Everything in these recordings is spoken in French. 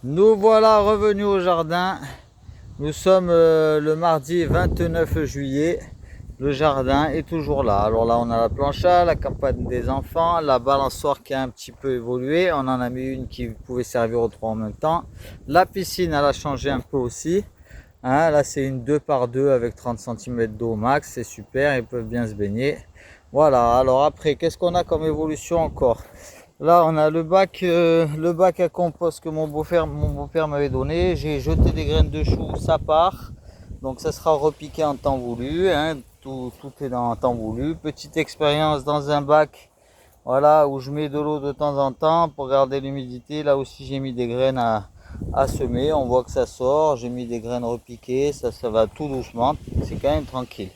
Nous voilà revenus au jardin. Nous sommes le mardi 29 juillet. Le jardin est toujours là. Alors là, on a la plancha, la campagne des enfants, la balançoire qui a un petit peu évolué. On en a mis une qui pouvait servir aux trois en même temps. La piscine, elle a changé un peu aussi. Hein, là, c'est une 2 par 2 avec 30 cm d'eau au max. C'est super, ils peuvent bien se baigner. Voilà, alors après, qu'est-ce qu'on a comme évolution encore? Là, on a le bac à compost que mon beau-père m'avait donné. J'ai jeté des graines de chou, ça part. Donc ça sera repiqué en temps voulu. Hein. Tout est dans temps voulu. Petite expérience dans un bac, voilà, où je mets de l'eau de temps en temps pour garder l'humidité. Là aussi, j'ai mis des graines à semer. On voit que ça sort. J'ai mis des graines repiquées. Ça va tout doucement. C'est quand même tranquille.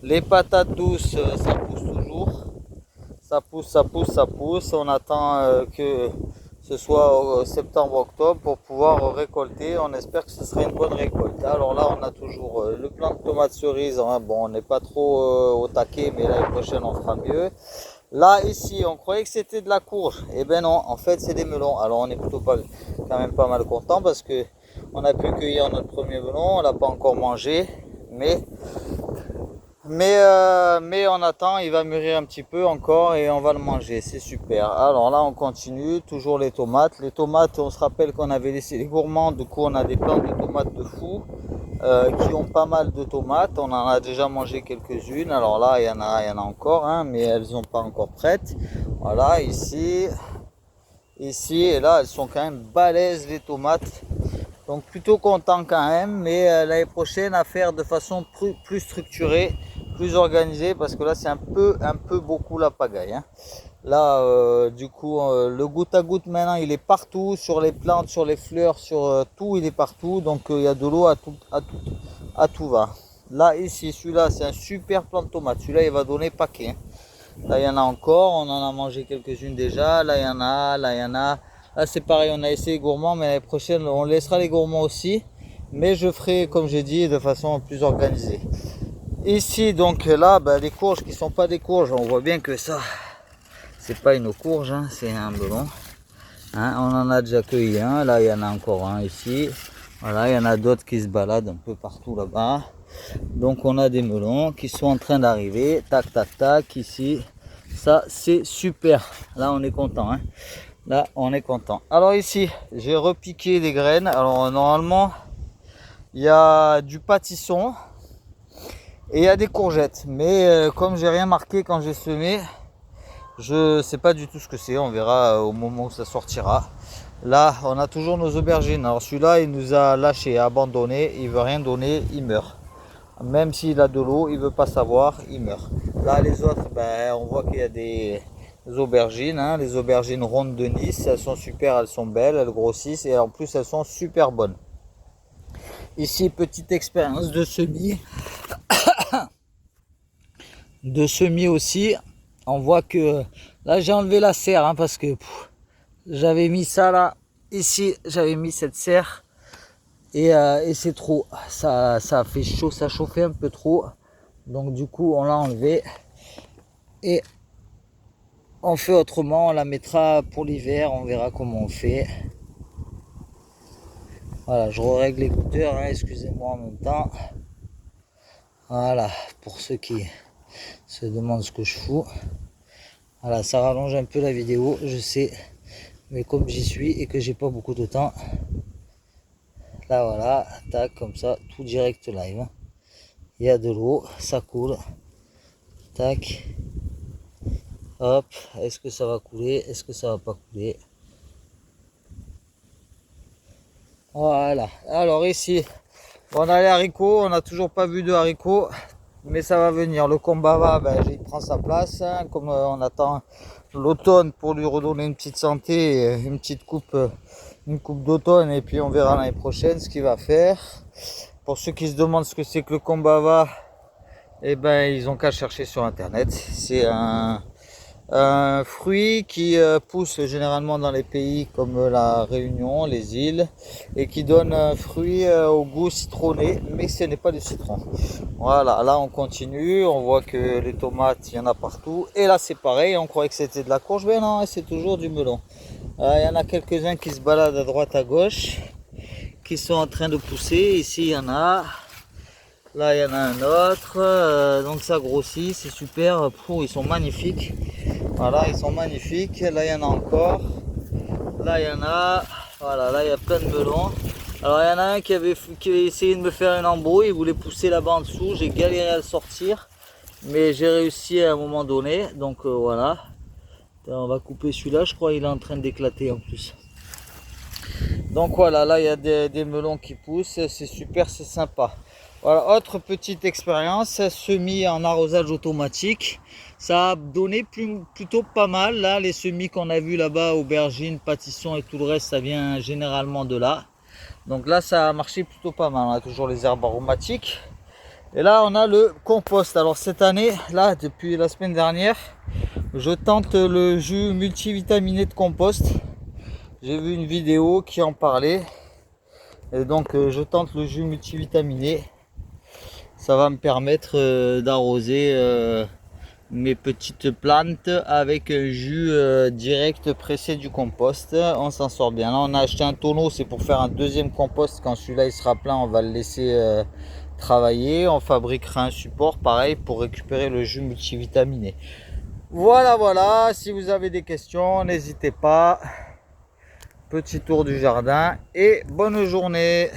Les patates douces, ça pousse toujours. Ça pousse, ça pousse, ça pousse. On attend que ce soit septembre-octobre pour pouvoir récolter. On espère que ce sera une bonne récolte. Alors là, on a toujours le plant de tomates cerises. Hein. Bon, on n'est pas trop au taquet, mais l'année prochaine, on fera mieux. Là, ici, on croyait que c'était de la courge. Eh ben non, en fait, c'est des melons. Alors, on est plutôt pas, quand même pas mal content parce que on a pu cueillir notre premier melon. On l'a pas encore mangé, mais on attend, il va mûrir un petit peu encore et on va le manger, c'est super. Alors là, on continue, toujours les tomates. Les tomates, on se rappelle qu'on avait laissé les gourmands, du coup on a des plants de tomates de fou qui ont pas mal de tomates. On en a déjà mangé quelques-unes. Alors là, il y en a encore, hein, mais elles sont pas encore prêtes. Voilà, ici et là, elles sont quand même balèzes les tomates. Donc plutôt content quand même, mais l'année prochaine à faire de façon plus structurée, plus organisée, parce que là c'est un peu beaucoup la pagaille. Hein. Là, du coup, le goutte à goutte maintenant, il est partout, sur les plantes, sur les fleurs, sur tout, il est partout. Donc il y a de l'eau à tout va. Là, ici, celui-là, c'est un super plant de tomate. Celui-là, il va donner paquet. Hein. Là, il y en a encore, on en a mangé quelques-unes déjà. Là, il y en a, là, il y en a. Là, c'est pareil, on a essayé gourmand, mais l'année prochaine, on laissera les gourmands aussi. Mais je ferai, comme j'ai dit, de façon plus organisée. Ici, donc là, les courges qui sont pas des courges, on voit bien que ça, c'est pas une courge, hein, c'est un melon. Hein, on en a déjà cueilli un, là, il y en a encore un ici. Voilà, il y en a d'autres qui se baladent un peu partout là-bas. Donc, on a des melons qui sont en train d'arriver. Tac, tac, tac, ici. Ça, c'est super. Là, on est content. Hein. Là, on est content. Alors ici, j'ai repiqué des graines. Alors normalement, il y a du pâtisson et il y a des courgettes. Mais comme j'ai rien marqué quand j'ai semé, je sais pas du tout ce que c'est. On verra au moment où ça sortira. Là, on a toujours nos aubergines. Alors celui-là, il nous a lâché, abandonné. Il veut rien donner, il meurt. Même s'il a de l'eau, il veut pas savoir, il meurt. Là, les autres, on voit qu'il y a des aubergines, hein, les aubergines rondes de Nice, elles sont super, elles sont belles, elles grossissent et en plus elles sont super bonnes. Ici, petite expérience de semis. De semis aussi, on voit que là j'ai enlevé la serre hein, parce que j'avais mis ça là, ici j'avais mis cette serre et c'est trop, ça a fait chaud, ça chauffait un peu trop, donc du coup on l'a enlevé et on fait autrement, on la mettra pour l'hiver, on verra comment on fait. Voilà, je règle l'écouteur, hein, excusez-moi en même temps. Voilà, pour ceux qui se demandent ce que je fous. Voilà, ça rallonge un peu la vidéo, je sais, mais comme j'y suis et que j'ai pas beaucoup de temps, là voilà, tac, comme ça, tout direct live. Il y a de l'eau, ça coule, tac, hop, est-ce que ça va couler, est-ce que ça va pas couler? Voilà, alors ici, on a les haricots, on n'a toujours pas vu de haricots, mais ça va venir. Le combava, il prend sa place, hein, comme on attend l'automne pour lui redonner une petite santé, une coupe d'automne, et puis on verra l'année prochaine ce qu'il va faire. Pour ceux qui se demandent ce que c'est que le combava, ils ont qu'à chercher sur internet. C'est un fruit qui pousse généralement dans les pays comme la Réunion, les îles, et qui donne un fruit au goût citronné, mais ce n'est pas du citron. Voilà, là on continue, on voit que les tomates, il y en a partout, et là c'est pareil, on croyait que c'était de la courge, mais non, c'est toujours du melon. Il y en a quelques-uns qui se baladent à droite à gauche, qui sont en train de pousser. Ici il y en a, là il y en a un autre, donc ça grossit, c'est super. Ils sont magnifiques, voilà, ils sont magnifiques. Là il y en a encore, là il y en a, voilà, là il y a plein de melons. Alors il y en a un qui avait essayé de me faire une embrouille, il voulait pousser là-bas en dessous, j'ai galéré à le sortir, mais j'ai réussi à un moment donné, donc voilà. On va couper celui-là, je crois qu'il est en train d'éclater en plus. Donc voilà, là il y a des melons qui poussent, c'est super, c'est sympa. Voilà, autre petite expérience, semis en arrosage automatique. Ça a donné plutôt pas mal. Là, les semis qu'on a vus là-bas, aubergines, pâtissons et tout le reste, ça vient généralement de là. Donc là, ça a marché plutôt pas mal. On a toujours les herbes aromatiques. Et là, on a le compost. Alors cette année, là, depuis la semaine dernière, je tente le jus multivitaminé de compost. J'ai vu une vidéo qui en parlait. Et donc, je tente le jus multivitaminé. Ça va me permettre d'arroser mes petites plantes avec un jus direct pressé du compost. On s'en sort bien. Là, on a acheté un tonneau, c'est pour faire un deuxième compost. Quand celui-là il sera plein, on va le laisser travailler. On fabriquera un support pareil pour récupérer le jus multivitaminé. Voilà, si vous avez des questions, n'hésitez pas. Petit tour du jardin et bonne journée.